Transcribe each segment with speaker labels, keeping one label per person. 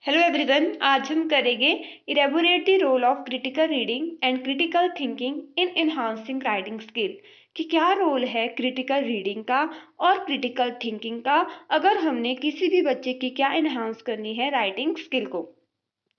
Speaker 1: Hello everyone, आज हम करेंगे elaborate the role of critical reading and critical thinking in enhancing writing skill कि क्या रोल है क्रिटिकल रीडिंग का और क्रिटिकल थिंकिंग का अगर हमने किसी भी बच्चे की क्या एनहांस करनी है राइटिंग स्किल को।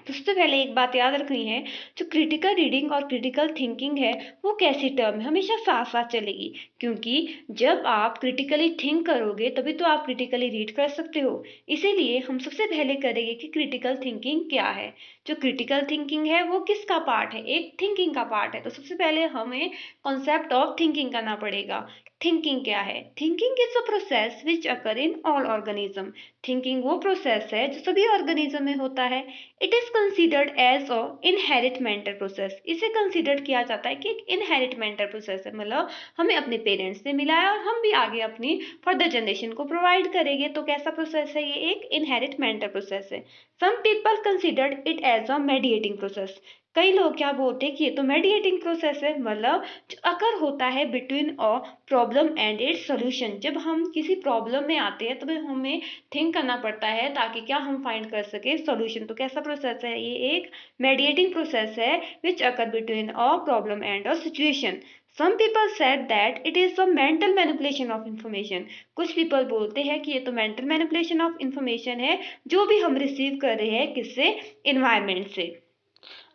Speaker 1: तो सबसे पहले एक बात याद रखनी है, जो क्रिटिकल रीडिंग और क्रिटिकल थिंकिंग है वो कैसी टर्म है, हमेशा साथ साथ चलेगी। क्योंकि जब आप क्रिटिकली थिंक करोगे तभी तो आप क्रिटिकली रीड कर सकते हो। इसीलिए हम सबसे पहले करेंगे कि क्रिटिकल थिंकिंग क्या है। जो क्रिटिकल थिंकिंग है वो किसका पार्ट है, एक थिंकिंग का पार्ट है। तो सबसे पहले हमें कॉन्सेप्ट ऑफ थिंकिंग करना पड़ेगा। थिंकिंग क्या है? Thinking is a process which occur in all organism. Thinking वो प्रोसेस है जो सभी ऑर्गेनिज्म में होता है। It is considered as a inherit mental process. इसे कंसिडर किया जाता है कि एक इनहेरिट मेंटल प्रोसेस है, मतलब हमें अपने पेरेंट्स से मिला है और हम भी आगे अपनी फर्दर जनरेशन को प्रोवाइड करेंगे। तो कैसा प्रोसेस है? ये एक इनहेरिट मेंटल प्रोसेस है। Some people considered it as a mediating process. कई लोग क्या बोलते हैं कि ये तो मेडिएटिंग प्रोसेस है, मतलब जो अकर होता है between a problem and its solution. जब हम किसी प्रॉब्लम में आते हैं तो हमें थिंक करना पड़ता है ताकि क्या हम फाइंड कर सके सॉल्यूशन। तो कैसा प्रोसेस है? ये एक मेडिएटिंग प्रोसेस है which occur between a problem and a situation. Some people said that it is a mental manipulation of information. कुछ पीपल बोलते हैं कि ये तो मेंटल मैनिपुलेशन ऑफ इंफॉर्मेशन है जो भी हम रिसीव कर रहे हैं किससे, इन्वायरमेंट से।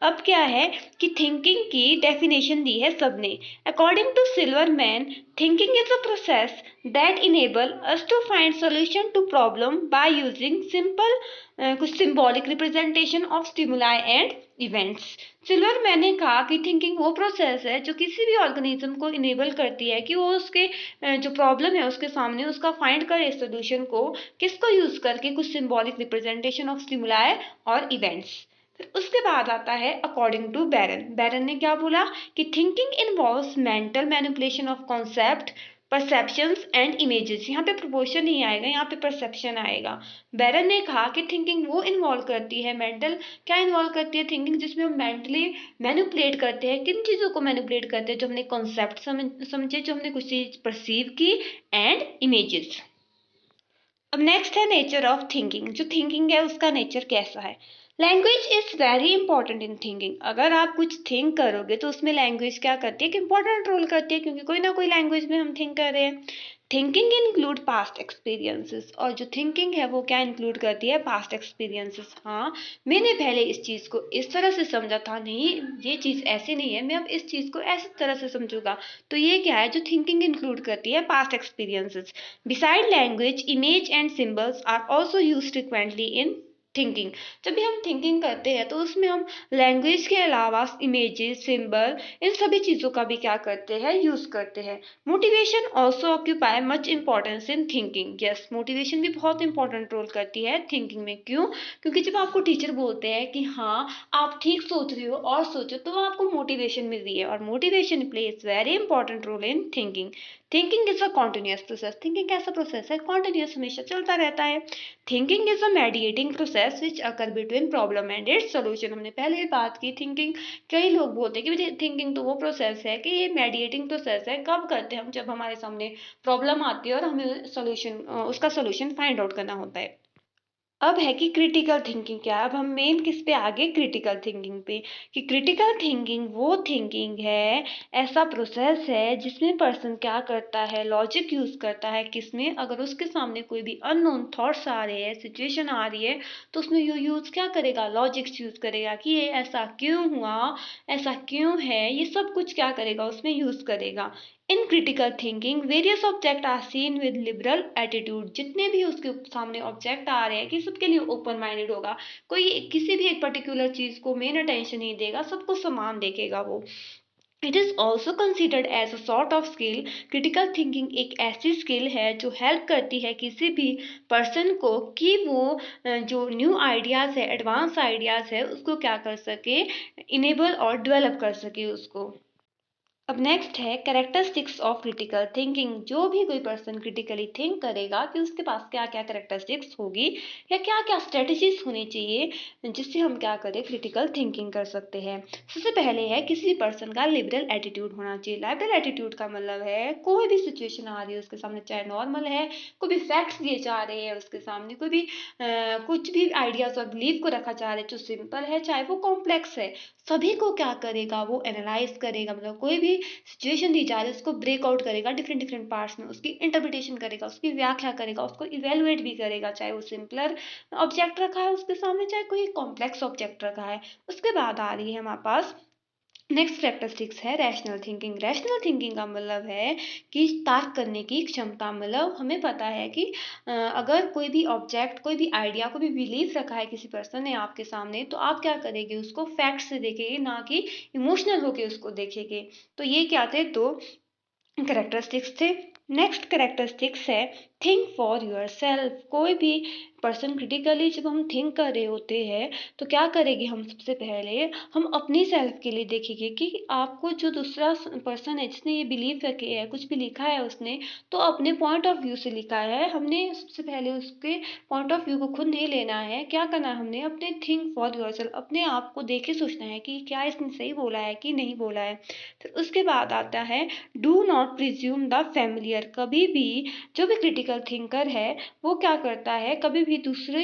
Speaker 1: अब क्या है कि थिंकिंग की डेफिनेशन दी है सबने। According to Silverman, thinking is a process that enable us to find solution to problem by using simple कुछ symbolic representation of stimuli and events. Silverman ने कहा कि थिंकिंग वो प्रोसेस है जो किसी भी ऑर्गेनिज्म को इनेबल करती है कि वो उसके जो प्रॉब्लम है उसके सामने उसका फाइंड करे सोल्यूशन को, किसको यूज करके, कुछ सिंबॉलिक रिप्रेजेंटेशन ऑफ स्टिमुलाई और इवेंट्स। फिर उसके बाद आता है अकॉर्डिंग टू बैरन। बैरन ने क्या बोला कि thinking involves mental manipulation of concept, perceptions and images. यहाँ पे प्रोपोर्शन नहीं आएगा, यहाँ पे परसेप्शन आएगा। बैरन ने कहा कि थिंकिंग वो इन्वॉल्व करती है, मेंटल क्या इन्वॉल्व करती है थिंकिंग, जिसमें हम मेंटली मैनिपुलेट करते हैं। किन चीज़ों को मैनिपुलेट करते हैं? जो हमने कॉन्सेप्ट समझे, जो हमने कुछ चीज़ परसीव की, एंड इमेजेस। अब नेक्स्ट है नेचर ऑफ थिंकिंग। जो थिंकिंग है उसका नेचर कैसा है? Language is very important in thinking. अगर आप कुछ थिंक करोगे तो उसमें लैंग्वेज क्या करती है, कि इंपॉर्टेंट रोल करती है, क्योंकि कोई ना कोई लैंग्वेज में हम थिंक कर रहे हैं। Thinking include past experiences. और जो थिंकिंग है वो क्या इंक्लूड करती है? Past experiences. हाँ, मैंने पहले इस चीज़ को इस तरह से समझा था, नहीं ये चीज़ ऐसी नहीं है, मैं अब इस चीज़ को ऐसी तरह से समझूंगा। तो ये क्या है? जो थिंकिंग इंक्लूड करती है past experiences. Beside language, image and symbols are also used frequently in thinking. जब भी हम थिंकिंग करते हैं तो उसमें हम लैंग्वेज के अलावा इमेजेस, सिंबल, इन सभी चीज़ों का भी क्या करते हैं? यूज करते हैं। Motivation also occupy much importance in thinking. Yes, motivation भी बहुत इंपॉर्टेंट रोल करती है थिंकिंग में। क्यों? क्योंकि जब आपको टीचर बोलते हैं कि हाँ आप ठीक सोच रहे हो और सोचो, तो आपको मोटिवेशन मिल रही है, और motivation plays very important role in thinking. Thinking is a continuous process. Thinking कैसा प्रोसेस है? कॉन्टिन्यूस, हमेशा चलता रहता है। Thinking is a mediating process which occur between problem and its solution. हमने पहले ही बात की थिंकिंग। कई लोग बोलते हैं कि थिंकिंग तो वो प्रोसेस है, कि ये मेडिएटिंग प्रोसेस है। कब करते हैं हम? जब हमारे सामने प्रॉब्लम आती है और हमें सोल्यूशन, उसका सोल्यूशन फाइंड आउट करना होता है। अब है कि क्रिटिकल थिंकिंग क्या है। अब हम मेन किस पे आगे? क्रिटिकल थिंकिंग पे। कि क्रिटिकल थिंकिंग वो थिंकिंग है, ऐसा प्रोसेस है जिसमें पर्सन क्या करता है? लॉजिक यूज करता है। किसमें? अगर उसके सामने कोई भी अननोन थॉट्स आ रहे हैं, सिचुएशन आ रही है, तो उसमें यू यूज क्या करेगा? लॉजिक्स यूज करेगा कि ये ऐसा क्यों हुआ, ऐसा क्यों है, ये सब कुछ क्या करेगा? उसमें यूज करेगा। In critical thinking various object are seen with liberal attitude. जितने भी उसके सामने ऑब्जेक्ट आ रहे हैं, कि सबके लिए ओपन माइंडेड होगा। कोई किसी भी एक पर्टिकुलर चीज को मेन अटेंशन नहीं देगा, सबको समान देखेगा वो। It is also considered as a sort of skill. Critical thinking एक ऐसी स्किल है जो हेल्प करती है किसी भी पर्सन को कि वो जो न्यू आइडियाज है, एडवांस आइडियाज है, उसको क्या कर सके? इनेबल और डेवलप कर सके उसको। अब नेक्स्ट है कैरेक्टरिस्टिक्स ऑफ क्रिटिकल थिंकिंग। जो भी कोई पर्सन क्रिटिकली थिंक करेगा कि उसके पास क्या क्या कैरेक्टरिस्टिक्स होगी या क्या क्या स्ट्रेटजीज होनी चाहिए जिससे हम क्या करें, क्रिटिकल थिंकिंग कर सकते हैं। सबसे पहले है किसी भी पर्सन का लिबरल एटीट्यूड होना चाहिए। लिबरल एटीट्यूड का मतलब है कोई भी सिचुएशन आ रही है उसके सामने, चाहे नॉर्मल है, कोई भी फैक्ट्स दिए जा रहे हैं उसके सामने, कोई भी कुछ भी आइडियाज और बिलीव को रखा जा रहा है जो सिंपल है चाहे वो कॉम्प्लेक्स है, सभी को क्या करेगा, वो एनालाइज करेगा। मतलब कोई भी सिचुएशन दी जा रही है उसको ब्रेकआउट करेगा डिफरेंट डिफरेंट पार्ट्स में, उसकी इंटरप्रिटेशन करेगा, उसकी व्याख्या करेगा, उसको इवेलुएट भी करेगा, चाहे वो सिंपलर ऑब्जेक्ट रखा है उसके सामने चाहे कोई कॉम्प्लेक्स ऑब्जेक्ट रखा है। उसके बाद आ रही है हमारे पास नेक्स्ट कैरेक्टरिस्टिक्स है रैशनल थिंकिंग। रैशनल थिंकिंग का मतलब है कि तर्क करने की क्षमता। मतलब हमें पता है कि अगर कोई भी ऑब्जेक्ट, कोई भी आइडिया, कोई भी बिलीफ रखा है किसी पर्सन ने आपके सामने, तो आप क्या करेंगे, उसको फैक्ट से देखेंगे, ना कि इमोशनल होके उसको देखेंगे। तो ये क्या थे, दो कैरेक्टरिस्टिक्स थे। नेक्स्ट कैरेक्टरिस्टिक्स है थिंक फॉर योर सेल्फ। कोई भी पर्सन क्रिटिकली जब हम थिंक कर रहे होते हैं तो क्या करेंगे, हम सबसे पहले हम अपनी सेल्फ के लिए देखेंगे कि आपको जो दूसरा पर्सन है जिसने ये बिलीव रखे है, कुछ भी लिखा है उसने, तो अपने पॉइंट ऑफ व्यू से लिखा है, हमने सबसे पहले उसके पॉइंट ऑफ व्यू को खुद नहीं लेना है। क्या करना है, हमने अपने थिंक फॉर योर सेल्फ, अपने आप को देख के सोचना है कि क्या इसने सही बोला है कि नहीं बोला है। फिर उसके बाद आता है do not presume the familiar. कभी भी जो भी क्रिटिकल थिंकर है वो क्या करता है, कभी भी दूसरों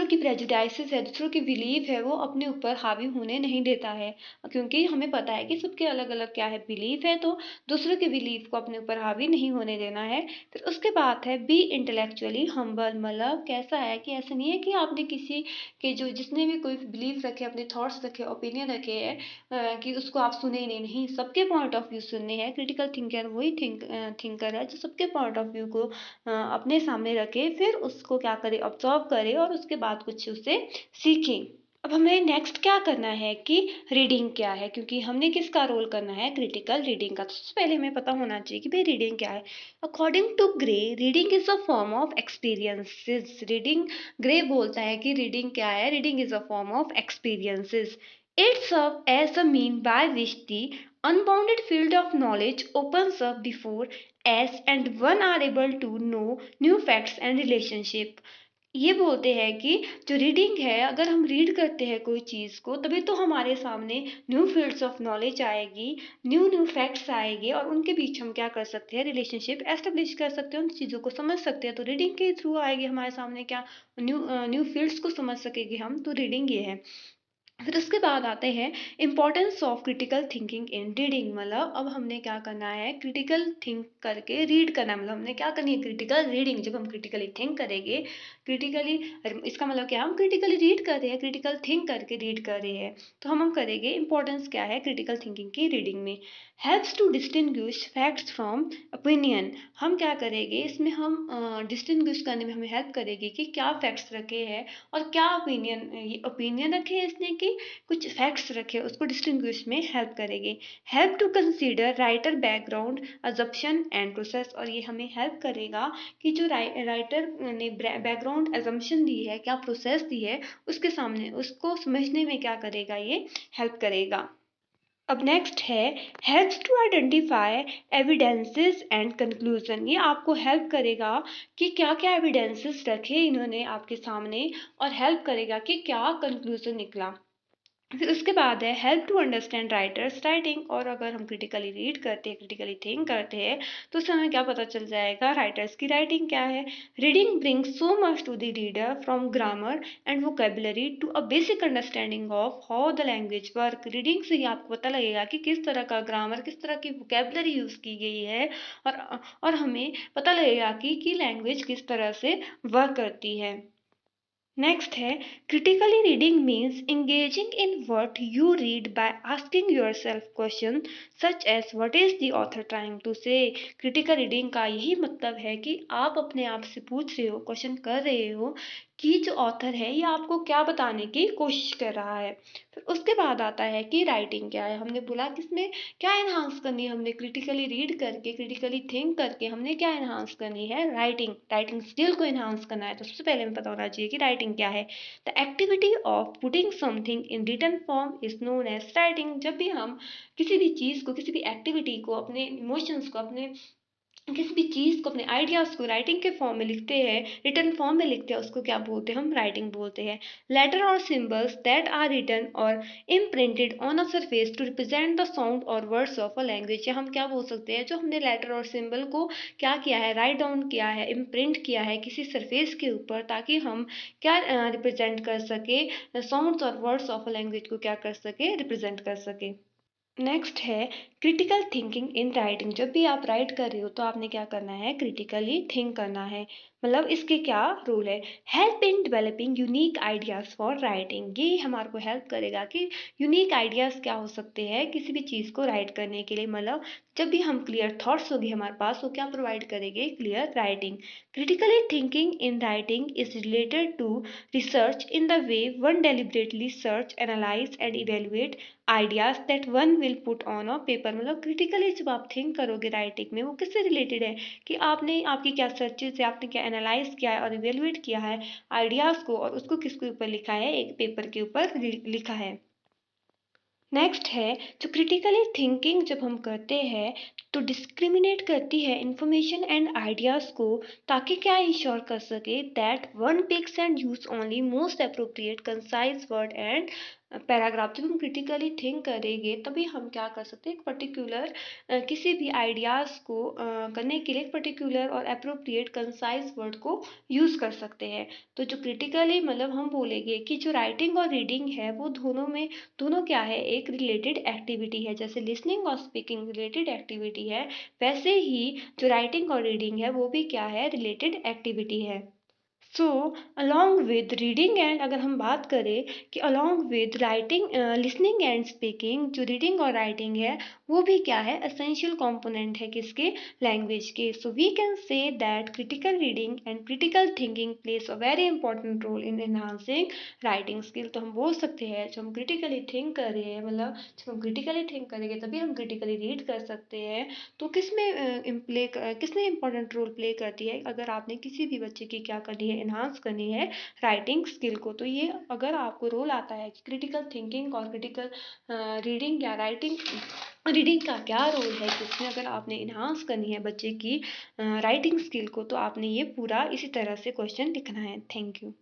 Speaker 1: की प्रेजुडाइसेस है, दूसरों की बिलीफ है, वो अपने ऊपर हावी होने नहीं देता है। क्योंकि हमें पता है कि सबके अलग अलग क्या है, बिलीफ है, तो दूसरों के बिलीफ को अपने ऊपर हावी नहीं होने देना है। फिर उसके बाद है बी इंटेलेक्चुअली हम्बल। मतलब कैसा है कि ऐसा नहीं है कि आपने किसी के जो जिसने भी कोई बिलीफ रखे, अपने थॉट्स रखे, ओपिनियन रखे हैं कि उसको आप सुने ही नहीं। नहीं, सबके पॉइंट ऑफ व्यू सुनने हैं। क्रिटिकल थिंकर वही थिंकर है जो सबके पॉइंट ऑफ व्यू को अपने सामने रखे, फिर उसको क्या करे, ऑब्जर्व करे और उसके बाद कुछ उससे सीखें। अब हमें नेक्स्ट क्या करना है कि रीडिंग क्या है, क्योंकि हमने किसका रोल करना है, क्रिटिकल रीडिंग का। तो सबसे पहले हमें पता होना चाहिए कि भाई रीडिंग क्या है। According to Gray, reading is a form of experiences. Reading, Gray बोलता है कि रीडिंग क्या है, reading is a form of experiences. It serves as a mean by which the unbounded field of knowledge opens up before us and one are able to know new facts and relationship। ये बोलते हैं कि जो reading है, अगर हम read करते हैं कोई चीज़ को, तभी तो हमारे सामने न्यू फील्ड्स ऑफ नॉलेज आएगी, न्यू न्यू फैक्ट्स आएंगे और उनके बीच हम क्या कर सकते हैं, रिलेशनशिप एस्टेब्लिश कर सकते हैं, उन चीज़ों को समझ सकते हैं। तो रीडिंग के थ्रू आएगी हमारे सामने क्या, न्यू फील्ड्स को समझ सकेंगे हम। तो रीडिंग ये है। फिर उसके बाद आते हैं importance of critical thinking in reading. मतलब अब हमने क्या करना है, क्रिटिकल थिंक करके रीड करना है। मतलब हमने क्या करनी है, क्रिटिकल रीडिंग। जब हम क्रिटिकली थिंक करेंगे, क्रिटिकली, इसका मतलब क्या, हम क्रिटिकली रीड कर रहे हैं, क्रिटिकल थिंक करके रीड कर रहे हैं। तो हम करेंगे, इंपॉर्टेंस क्या है क्रिटिकल थिंकिंग की रीडिंग में, helps to distinguish facts from opinion. हम क्या करेंगे इसमें, हम डिस्टिंग्विश करने में हमें हेल्प करेगी कि क्या फैक्ट्स रखे हैं और क्या ओपिनियन रखे हैं इसने कि कुछ फैक्ट्स रखे, उसको डिस्टिंग्विश में हेल्प करेगी। Help to consider writer background assumption and process. और ये हमें हेल्प करेगा कि जो राइटर ने बैकग्राउंड अजम्पशन दी है, क्या प्रोसेस दी है, उसके सामने उसको समझने में क्या करेगा, ये हेल्प करेगा। अब नेक्स्ट है helps to identify evidences and conclusion. ये आपको हेल्प करेगा कि क्या क्या एविडेंसेस रखे इन्होंने आपके सामने और हेल्प करेगा कि क्या कंक्लूजन निकला। फिर उसके बाद है help to understand writer's writing. और अगर हम क्रिटिकली रीड करते हैं, क्रिटिकली थिंक करते हैं, तो उससे हमें क्या पता चल जाएगा, राइटर्स की राइटिंग क्या है। Reading brings so much to the reader from grammar and vocabulary to a basic understanding of how the language work. Reading से ही आपको पता लगेगा कि किस तरह का ग्रामर, किस तरह की वोकेबलरी यूज़ की गई है, और हमें पता लगेगा कि लैंग्वेज किस तरह से वर्क करती है। नेक्स्ट है critically reading means engaging in what you read by asking yourself question such as what is the author trying to say। Critical reading का यही मतलब है कि आप अपने आप से पूछ रहे हो, क्वेश्चन कर रहे हो कि जो ऑथर है ये आपको क्या बताने की कोशिश कर रहा है। फिर उसके बाद आता है कि राइटिंग क्या है। हमने बोला कि इसमें क्या एनहांस करनी है, हमने क्रिटिकली रीड करके, क्रिटिकली थिंक करके हमने क्या एनहांस करनी है, राइटिंग राइटिंग स्किल को एनहांस करना है। तो सबसे पहले हमें पता होना चाहिए कि राइटिंग क्या है। The activity of putting something in written form is known as writing. जब भी हम किसी भी चीज़ को, किसी भी एक्टिविटी को, अपने इमोशंस को, अपने किसी भी चीज़ को, अपने आइडियाज़ को राइटिंग के फॉर्म में लिखते हैं, रिटन फॉर्म में लिखते हैं, उसको क्या बोलते हैं, हम राइटिंग बोलते हैं। लेटर और सिंबल्स दैट आर रिटन और imprinted on a surface to represent the sound और वर्ड्स ऑफ अ लैंग्वेज। या हम क्या बोल सकते हैं, जो हमने लेटर और सिंबल को क्या किया है, राइट डाउन किया है, इम्प्रिंट किया है किसी सरफेस के ऊपर, ताकि हम क्या रिप्रेजेंट कर सके, साउंड्स और वर्ड्स ऑफ अ लैंग्वेज को क्या कर सके, रिप्रेजेंट कर सके। नेक्स्ट है क्रिटिकल थिंकिंग इन राइटिंग। जब भी आप राइट कर रहे हो तो आपने क्या करना है, क्रिटिकली थिंक करना है। मतलब इसके क्या रोल है, help in developing unique ideas for writing. ये हमारे को हेल्प करेगा कि यूनिक आइडियाज़ क्या हो सकते हैं किसी भी चीज़ को राइट करने के लिए। मतलब जब भी हम क्लियर थॉट्स होगी हमारे पास, वो क्या प्रोवाइड करेंगे, clear writing. Critically thinking in writing is related to research in the way one deliberately search, analyse and evaluate ideas that one will put on a paper. मतलब क्रिटिकली जब आप think करोगे writing में, वो किससे related है कि आपने, आपकी क्या सर्चेज है, आपने क्या एनालाइज किया है और इवेलुएट किया है आइडियाज को, और उसको किसके ऊपर लिखा है, एक पेपर के ऊपर लिखा है। नेक्स्ट है, जो क्रिटिकली थिंकिंग जब हम करते हैं तो डिस्क्रिमिनेट करती है इंफॉर्मेशन एंड आइडियाज़ को, ताकि क्या इंश्योर कर सके that one picks and use only most appropriate concise word and paragraph. जब हम क्रिटिकली थिंक करेंगे तभी हम क्या कर सकते हैं, एक पर्टिकुलर किसी भी आइडियाज़ को करने के लिए एक पर्टिकुलर और अप्रोप्रिएट कंसाइज वर्ड को यूज़ कर सकते हैं। तो जो क्रिटिकली मतलब हम बोलेंगे कि जो राइटिंग और रीडिंग है वो दोनों में, दोनों क्या है, एक रिलेटेड एक्टिविटी है। जैसे लिसनिंग और स्पीकिंग रिलेटेड एक्टिविटी है, वैसे ही जो राइटिंग और रीडिंग है वो भी क्या है, रिलेटेड एक्टिविटी है। So along with reading and, अगर हम बात करें कि along with writing, listening and speaking, जो रीडिंग और राइटिंग है वो भी क्या है, एसेंशियल कंपोनेंट है किसके, लैंग्वेज के। So we can say that critical reading and critical thinking plays a very important role in enhancing writing skill. तो हम बोल सकते हैं जब हम क्रिटिकली थिंक कर रहे हैं, मतलब जब हम क्रिटिकली थिंक करेंगे तभी हम क्रिटिकली रीड कर सकते हैं। तो किसमें इंपॉर्टेंट रोल प्ले करती है, अगर आपने किसी भी बच्चे की क्या करनी है, एनहांस करनी है राइटिंग स्किल को, तो ये अगर आपको रोल आता है कि क्रिटिकल थिंकिंग और क्रिटिकल रीडिंग या राइटिंग, रीडिंग का क्या रोल है कि उसमें अगर आपने इन्हांस करनी है बच्चे की राइटिंग स्किल को, तो आपने ये पूरा इसी तरह से क्वेश्चन लिखना है। Thank you.